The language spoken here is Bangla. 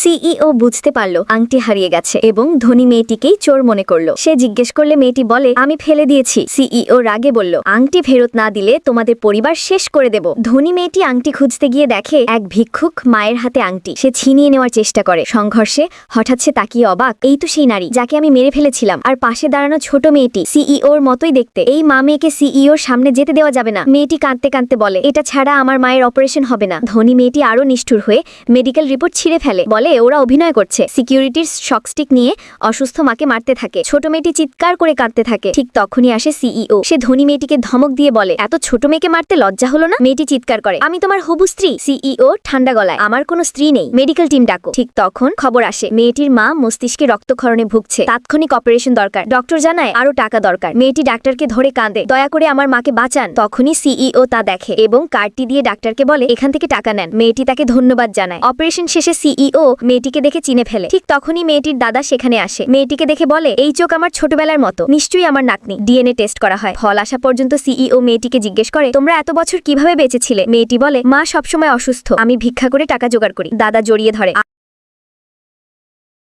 সিইও বুঝতে পারল আংটি হারিয়ে গেছে এবং ধনী মেয়েটিকেই চোর মনে করলো। সে জিজ্ঞেস করলে মেয়েটি বলে, আমি ফেলে দিয়েছি। সিইও রাগে বলল, আংটি ফেরত না দিলে তোমাদের পরিবার শেষ করে দেব। ধনী মেয়েটি আংটি খুঁজতে গিয়ে দেখে এক ভিক্ষুক মায়ের হাতে আংটি। সে ছিনিয়ে নেওয়ার চেষ্টা করে। সংঘর্ষে হঠাৎ সে তাকিয়ে অবাক, এই তো সেই নারী যাকে আমি মেরে ফেলেছিলাম। আর পাশে দাঁড়ানো ছোট মেয়েটি সিইওর মতোই দেখতে। এই মা মেয়েকে সিইওর সামনে যেতে দেওয়া যাবে না। মেয়েটি কাঁদতে কাঁদতে বলে, এটা ছাড়া আমার মায়ের অপারেশন হবে না। ধনী মেয়েটি আরো নিষ্ঠুর হয়ে মেডিকেল রিপোর্ট ছিঁড়ে ফেলে, বলে ওরা অভিনয় করছে। সিকিউরিটির শকস্টিক নিয়ে অসুস্থ মাকে মারতে থাকে। ছোট মেয়েটি চিৎকার করে কাঁদতে থাকে। ঠিক তখনই আসে সিইও। সে ধনী মেয়েটিকে ধমক দিয়ে বলে, এত ছোট মেয়েকে মারতে লজ্জা হলো না? মেয়েটি চিৎকার করে, আমি তোমার হবু স্ত্রী। সিইও ঠান্ডা গলায়, আমার কোনো স্ত্রী নেই, মেডিকেল টিম ডাকো। ঠিক তখন খবর আসে মেয়েটির মা মস্তিষ্কে রক্তক্ষরণে ভুগছে, তাৎক্ষণিক অপারেশন দরকার। ডক্টর জানায় আরো টাকা দরকার। মেয়েটি ডাক্তারকে ধরে কাঁদে, দয়া করে আমার মাকে বাঁচান। তখনই সিইও তা দেখে এবং কার্ডটি দিয়ে ডাক্তারকে বলে, এখান থেকে টাকা নেন। মেয়েটি তাকে ধন্যবাদ জানায়। অপারেশন শেষে সিইও মেয়েটিকে দেখে চিনে ফেলে। ঠিক তখনই মেয়েটির দাদা সেখানে আসে। মেয়েটিকে দেখে বলে, এই চোখ আমার ছোটবেলার মতো, নিশ্চয়ই আমার নাতনি। ডিএনএ টেস্ট করা হয়। ফল আসা পর্যন্ত সিইও মেয়েটিকে জিজ্ঞেস করে, তোমরা এত বছর কিভাবে বেঁচেছিলে? মেয়েটি বলে, মা সবসময় অসুস্থ, আমি ভিক্ষা করে টাকা জোগাড় করি। দাদা জড়িয়ে ধরে।